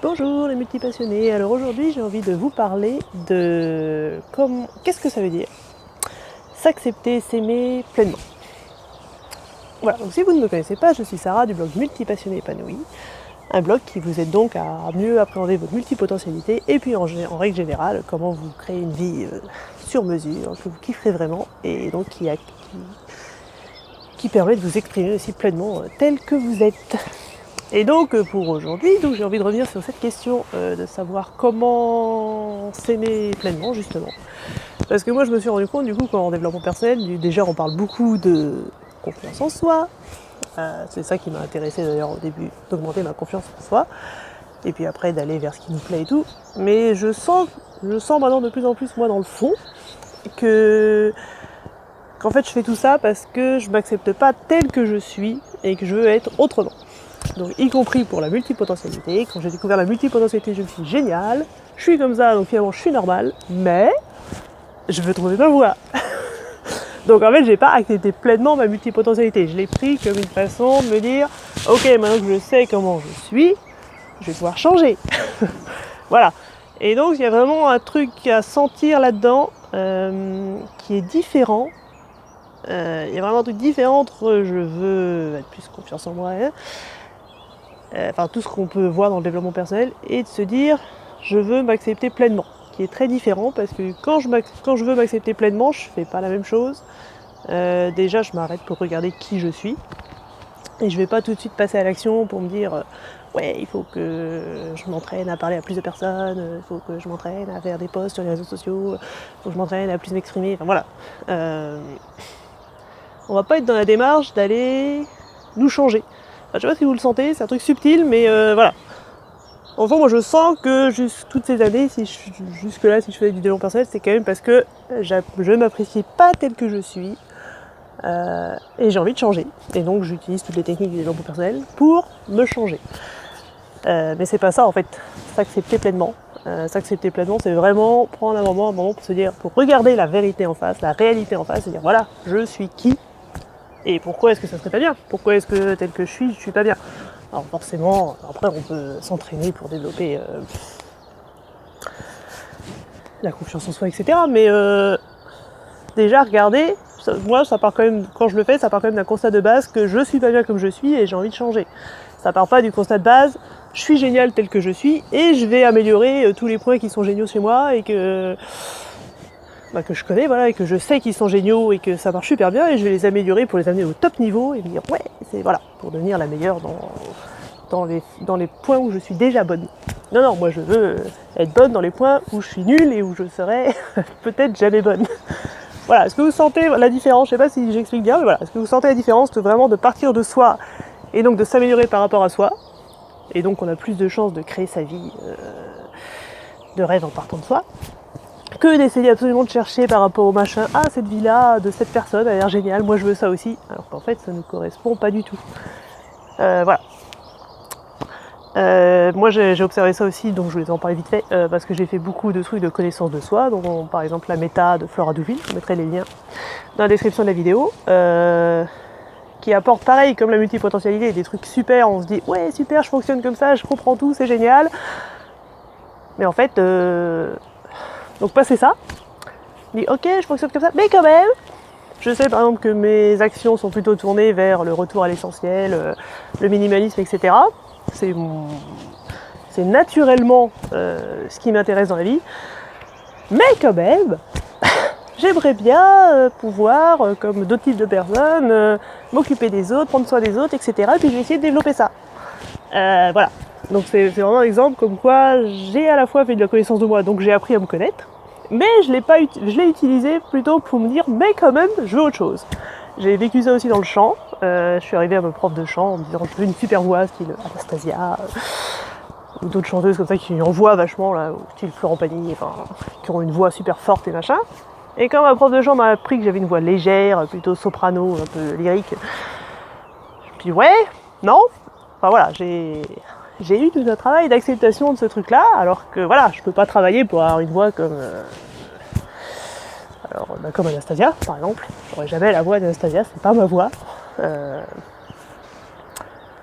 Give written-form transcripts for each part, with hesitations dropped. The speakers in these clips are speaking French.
Bonjour les multipassionnés, alors aujourd'hui j'ai envie de vous parler de qu'est-ce que ça veut dire s'accepter, s'aimer pleinement. Voilà, donc si vous ne me connaissez pas, je suis Sarah du blog Multipassionné épanoui, un blog qui vous aide donc à mieux appréhender votre multipotentialité et puis en règle générale comment vous créer une vie sur mesure, que vous kifferez vraiment et donc qui permet de vous exprimer aussi pleinement tel que vous êtes. Et donc pour aujourd'hui, j'ai envie de revenir sur cette question de savoir comment s'aimer pleinement justement. Parce que moi je me suis rendu compte du coup qu'en développement personnel, déjà on parle beaucoup de confiance en soi. C'est ça qui m'a intéressé d'ailleurs au début, d'augmenter ma confiance en soi. Et puis après d'aller vers ce qui nous plaît et tout. Mais je sens maintenant de plus en plus moi dans le fond qu'en fait je fais tout ça parce que je m'accepte pas tel que je suis et que je veux être autrement. Donc y compris pour la multipotentialité, quand j'ai découvert la multipotentialité, je me suis dit génial, je suis comme ça, donc finalement je suis normale, mais je veux trouver ma voie. Donc en fait j'ai pas accepté pleinement ma multipotentialité, je l'ai pris comme une façon de me dire ok maintenant que je sais comment je suis, je vais pouvoir changer. Voilà. Et donc il y a vraiment un truc à sentir là-dedans qui est différent. Il y a vraiment un truc différent entre je veux être plus confiance en moi, enfin tout ce qu'on peut voir dans le développement personnel, et de se dire je veux m'accepter pleinement, qui est très différent parce que quand je veux m'accepter pleinement, je fais pas la même chose. Déjà je m'arrête pour regarder qui je suis et je vais pas tout de suite passer à l'action pour me dire ouais il faut que je m'entraîne à parler à plus de personnes, il faut que je m'entraîne à faire des posts sur les réseaux sociaux, il faut que je m'entraîne à plus m'exprimer, enfin voilà. On va pas être dans la démarche d'aller nous changer. Enfin, je sais pas si vous le sentez, c'est un truc subtil, mais voilà. Enfin, moi je sens que toutes ces années, jusque-là, si je faisais du développement personnel, c'est quand même parce que je ne m'apprécie pas tel que je suis et j'ai envie de changer. Et donc j'utilise toutes les techniques du développement personnel pour me changer. Mais c'est pas ça en fait, s'accepter pleinement. S'accepter pleinement, c'est vraiment prendre un moment pour se dire, pour regarder la vérité en face, la réalité en face, et dire voilà, je suis qui et pourquoi est-ce que ça serait pas bien ? Pourquoi est-ce que tel que je suis pas bien ? Alors forcément, après on peut s'entraîner pour développer la confiance en soi, etc. Mais déjà regardez, moi ça part quand même, quand je le fais, ça part quand même d'un constat de base que je suis pas bien comme je suis et j'ai envie de changer. Ça part pas du constat de base, je suis génial tel que je suis et je vais améliorer tous les points qui sont géniaux chez moi et que je connais, voilà, et que je sais qu'ils sont géniaux et que ça marche super bien et je vais les améliorer pour les amener au top niveau et me dire ouais, c'est voilà, pour devenir la meilleure dans les points où je suis déjà bonne. Non, moi je veux être bonne dans les points où je suis nulle et où je serai peut-être jamais bonne. Voilà, est-ce que vous sentez la différence ? Je sais pas si j'explique bien, mais voilà, est-ce que vous sentez la différence de vraiment de partir de soi et donc de s'améliorer par rapport à soi ? Et donc on a plus de chances de créer sa vie de rêve en partant de soi, que d'essayer absolument de chercher par rapport au machin, ah cette vie-là de cette personne a l'air géniale, moi je veux ça aussi, alors qu'en fait ça ne correspond pas du tout. Voilà. Moi j'ai observé ça aussi, donc je voulais en parler vite fait, parce que j'ai fait beaucoup de trucs de connaissance de soi, donc par exemple la méta de Flora Douville, je mettrai les liens dans la description de la vidéo, qui apporte pareil comme la multipotentialité, des trucs super, on se dit ouais super je fonctionne comme ça, je comprends tout, c'est génial, mais en fait donc passer ça, je dis ok je fonctionne comme ça, mais quand même je sais par exemple que mes actions sont plutôt tournées vers le retour à l'essentiel, le minimalisme, etc. C'est naturellement ce qui m'intéresse dans la vie, mais quand même j'aimerais bien pouvoir, comme d'autres types de personnes, m'occuper des autres, prendre soin des autres, etc. Et puis je vais essayer de développer ça. Voilà. Donc c'est vraiment un exemple comme quoi j'ai à la fois fait de la connaissance de moi, donc j'ai appris à me connaître, mais je l'ai utilisé plutôt pour me dire mais quand même je veux autre chose. J'ai vécu ça aussi dans le chant. Je suis arrivée à mon prof de chant en me disant je veux une super voix style Anastasia ou d'autres chanteuses comme ça qui envoient vachement là, style Florent Pagny, enfin qui ont une voix super forte et machin. Et quand ma prof de chant m'a appris que j'avais une voix légère, plutôt soprano, un peu lyrique, je me suis dit ouais, non. Enfin voilà, j'ai eu tout un travail d'acceptation de ce truc-là, alors que voilà, je peux pas travailler pour avoir une voix comme comme Anastasia, par exemple. J'aurais jamais la voix d'Anastasia, c'est pas ma voix.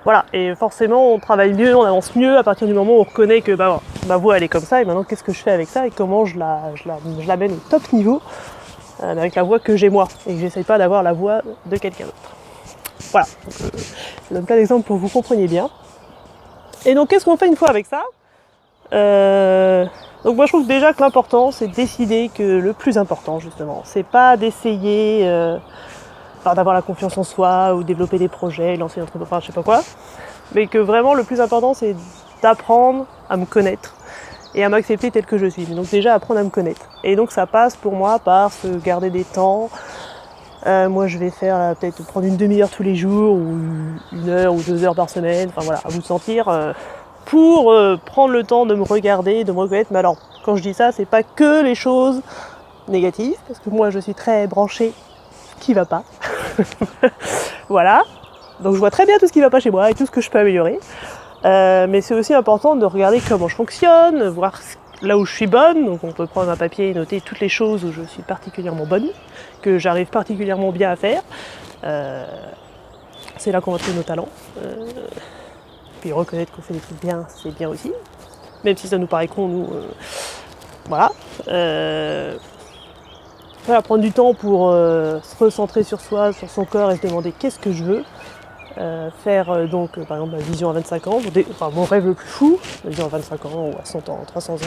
Voilà, et forcément on travaille mieux, on avance mieux à partir du moment où on reconnaît que bah, ma voix elle est comme ça, et maintenant qu'est-ce que je fais avec ça et comment je l'amène au top niveau avec la voix que j'ai moi, et que j'essaye pas d'avoir la voix de quelqu'un d'autre. Voilà, donc, je donne plein d'exemples pour que vous compreniez bien. Et donc qu'est-ce qu'on fait une fois avec ça Donc moi je trouve déjà que l'important c'est de décider que le plus important justement, c'est pas d'essayer d'avoir la confiance en soi ou développer des projets, lancer un truc, enfin je sais pas quoi, mais que vraiment le plus important c'est d'apprendre à me connaître et à m'accepter tel que je suis. Donc déjà apprendre à me connaître. Et donc ça passe pour moi par se garder des temps. Moi je vais faire peut-être prendre une demi-heure tous les jours ou 1 heure ou 2 heures par semaine, enfin voilà, à vous sentir, pour prendre le temps de me regarder, de me reconnaître. Mais alors quand je dis ça, c'est pas que les choses négatives, parce que moi je suis très branchée qui va pas. Voilà. Donc je vois très bien tout ce qui va pas chez moi et tout ce que je peux améliorer. Mais c'est aussi important de regarder comment je fonctionne, voir là où je suis bonne. Donc on peut prendre un papier et noter toutes les choses où je suis particulièrement bonne, que j'arrive particulièrement bien à faire. C'est là qu'on va trouver nos talents. Puis reconnaître qu'on fait des trucs bien, c'est bien aussi. Même si ça nous paraît con, nous... voilà. Voilà, prendre du temps pour se recentrer sur soi, sur son corps et se demander qu'est-ce que je veux. Faire donc par exemple ma vision à 25 ans, enfin mon rêve le plus fou, ma vision à 25 ans ou à 100 ans, 300 ans.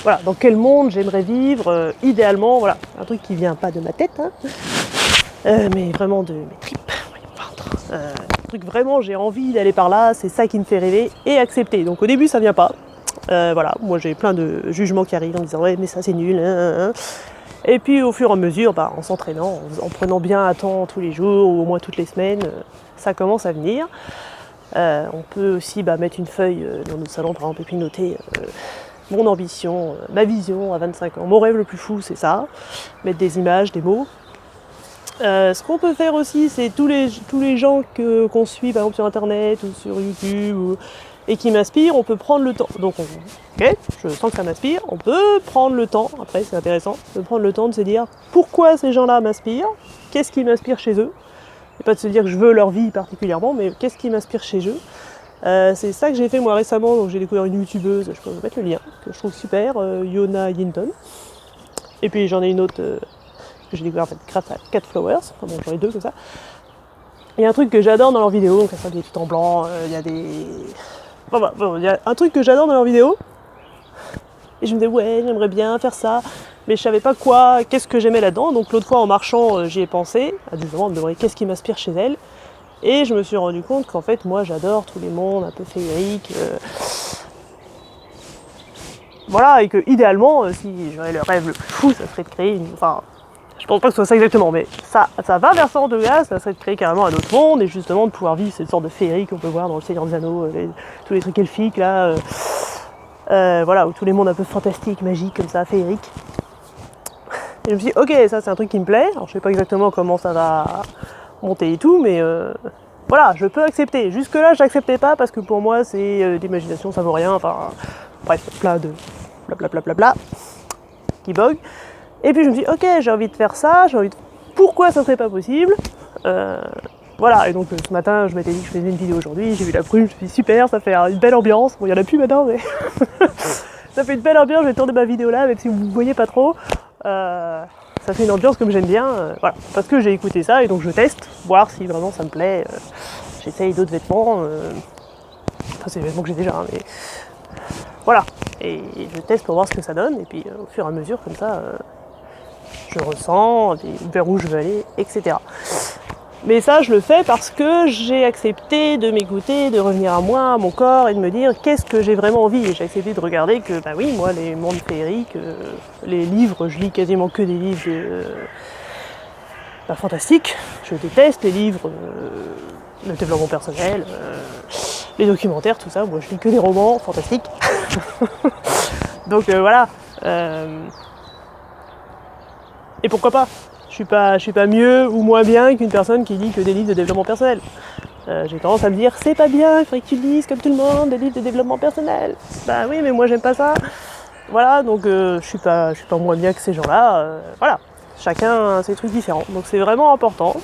Voilà, dans quel monde j'aimerais vivre, idéalement, voilà, un truc qui vient pas de ma tête, hein, mais vraiment de mes tripes, un truc vraiment j'ai envie d'aller par là, c'est ça qui me fait rêver et accepter. Donc au début ça vient pas, voilà, moi j'ai plein de jugements qui arrivent en me disant ouais mais ça c'est nul, hein. Et puis au fur et à mesure, en s'entraînant, en prenant bien à temps tous les jours ou au moins toutes les semaines, ça commence à venir. On peut aussi mettre une feuille dans notre salon par exemple et puis noter mon ambition, ma vision à 25 ans. Mon rêve le plus fou c'est ça, mettre des images, des mots. Ce qu'on peut faire aussi c'est tous les gens qu'on suit par exemple sur internet ou sur YouTube et qui m'inspirent, on peut prendre le temps. Donc ok, je sens que ça m'inspire, on peut prendre le temps, après c'est intéressant, de prendre le temps de se dire pourquoi ces gens-là m'inspirent, qu'est-ce qui m'inspire chez eux, et pas de se dire que je veux leur vie particulièrement, mais qu'est-ce qui m'inspire chez eux. C'est ça que j'ai fait moi récemment, donc j'ai découvert une youtubeuse, je peux vous mettre le lien, que je trouve super, Yona Yinton. Et puis j'en ai une autre que j'ai découvert en fait grâce à Cat Flowers, enfin bon j'en ai 2 comme ça. Il y a un truc que j'adore dans leurs vidéos, donc ça est tout en blanc, il y a des... il y a un truc que j'adore dans leurs vidéos, et je me disais ouais j'aimerais bien faire ça, mais je savais pas quoi, qu'est-ce que j'aimais là-dedans, donc l'autre fois en marchant j'y ai pensé, justement me demander qu'est-ce qui m'inspire chez elle, et je me suis rendu compte qu'en fait moi j'adore tous les mondes un peu féeriques, voilà, et que idéalement si j'aurais le rêve le plus fou ça serait de créer une... Enfin, je pense pas que ce soit ça exactement, mais ça va vers ça en tout cas, ça serait de créer carrément un autre monde et justement de pouvoir vivre cette sorte de féerie qu'on peut voir dans le Seigneur des Anneaux, tous les trucs elfiques là, voilà, où tous les mondes un peu fantastiques, magiques comme ça, féeriques. Et je me suis dit, ok, ça c'est un truc qui me plaît, alors je sais pas exactement comment ça va monter et tout, mais voilà, je peux accepter. Jusque là je n'acceptais pas parce que pour moi c'est l'imagination, ça vaut rien, enfin bref, plein de blablabla qui bug. Et puis je me suis dit, ok, j'ai envie de faire ça, pourquoi ça serait pas possible, voilà, et donc ce matin je m'étais dit que je faisais une vidéo aujourd'hui, j'ai vu la prune, je me suis dit super, ça fait une belle ambiance, bon il y en a plus maintenant, mais ça fait une belle ambiance, je vais tourner ma vidéo là, même si vous ne voyez pas trop, ça fait une ambiance comme j'aime bien, voilà, parce que j'ai écouté ça et donc je teste, voir si vraiment ça me plaît, j'essaye d'autres vêtements, enfin c'est des vêtements que j'ai déjà, hein, mais voilà, et je teste pour voir ce que ça donne, et puis au fur et à mesure comme ça, je ressens, vers où je veux aller, etc. Mais ça, je le fais parce que j'ai accepté de m'écouter, de revenir à moi, à mon corps, et de me dire qu'est-ce que j'ai vraiment envie. Et j'ai accepté de regarder que, oui, moi, les mondes féeriques, les livres, je lis quasiment que des livres fantastiques. Je déteste les livres de développement personnel, les documentaires, tout ça. Moi, je lis que des romans fantastiques. Donc voilà. Et pourquoi pas ? Je suis pas mieux ou moins bien qu'une personne qui lit que des livres de développement personnel. J'ai tendance à me dire c'est pas bien, il faudrait que tu lises comme tout le monde des livres de développement personnel. Bah oui, mais moi j'aime pas ça. Voilà, donc je suis pas moins bien que ces gens-là. Voilà, chacun a ses trucs différents. Donc c'est vraiment important,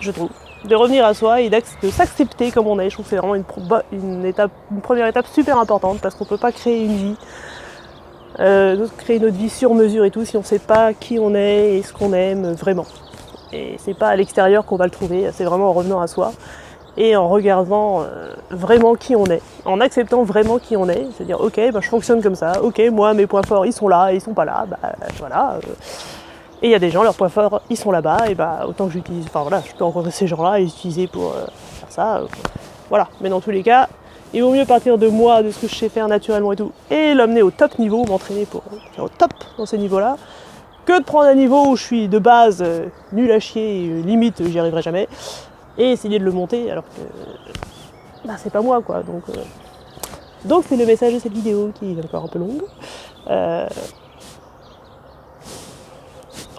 je trouve, de revenir à soi et de s'accepter comme on est. Je trouve que c'est vraiment une première étape super importante parce qu'on ne peut pas créer une vie, créer notre vie sur mesure et tout si on ne sait pas qui on est et ce qu'on aime vraiment. Et c'est pas à l'extérieur qu'on va le trouver, c'est vraiment en revenant à soi et en regardant vraiment qui on est, en acceptant vraiment qui on est, c'est-à-dire ok, je fonctionne comme ça, ok, moi mes points forts ils sont là et ils sont pas là, voilà. Et il y a des gens, leurs points forts, ils sont là-bas, et autant que j'utilise, je peux rencontrer ces gens-là et les utiliser pour faire ça, voilà. Mais dans tous les cas, il vaut mieux partir de moi, de ce que je sais faire naturellement et tout, et l'amener au top niveau, m'entraîner pour faire au top dans ces niveaux-là, que de prendre un niveau où je suis de base nul à chier, limite j'y arriverai jamais, et essayer de le monter, alors que c'est pas moi, quoi. Donc c'est le message de cette vidéo qui est encore un peu longue.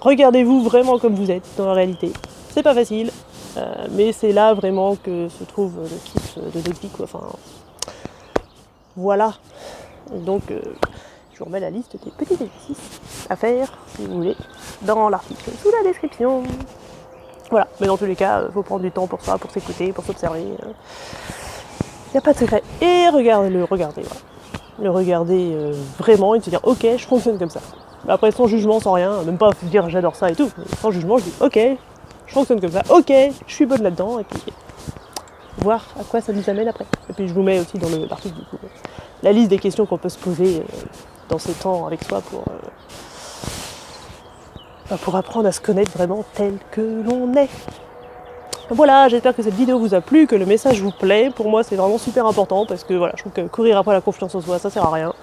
Regardez-vous vraiment comme vous êtes dans la réalité. C'est pas facile, mais c'est là vraiment que se trouve le kiff de notre vie, quoi. Enfin, voilà. Donc, je vous remets la liste des petits exercices à faire, si vous voulez, dans l'article sous la description. Voilà. Mais dans tous les cas, il faut prendre du temps pour ça, pour s'écouter, pour s'observer. Il n'y a pas de secret. Et le regarder, voilà. Le regarder vraiment et de se dire, ok, je fonctionne comme ça. Après, sans jugement, sans rien, même pas dire j'adore ça et tout, mais sans jugement, je dis ok, je fonctionne comme ça, ok, je suis bonne là-dedans, et puis voir à quoi ça nous amène après. Et puis je vous mets aussi dans l'article du coup la liste des questions qu'on peut se poser dans ces temps avec soi pour apprendre à se connaître vraiment tel que l'on est. Voilà, j'espère que cette vidéo vous a plu, que le message vous plaît. Pour moi, c'est vraiment super important parce que voilà, je trouve que courir après la confiance en soi, ça sert à rien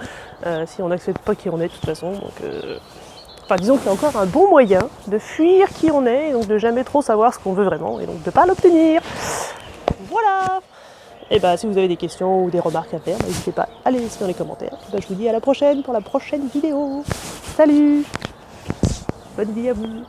si on n'accepte pas qui on est de toute façon. Donc, disons qu'il y a encore un bon moyen de fuir qui on est, et donc de jamais trop savoir ce qu'on veut vraiment, et donc de ne pas l'obtenir. Voilà. Et si vous avez des questions ou des remarques à faire, n'hésitez pas à les laisser dans les commentaires. Je vous dis à la prochaine pour la prochaine vidéo. Salut. Bonne vie à vous.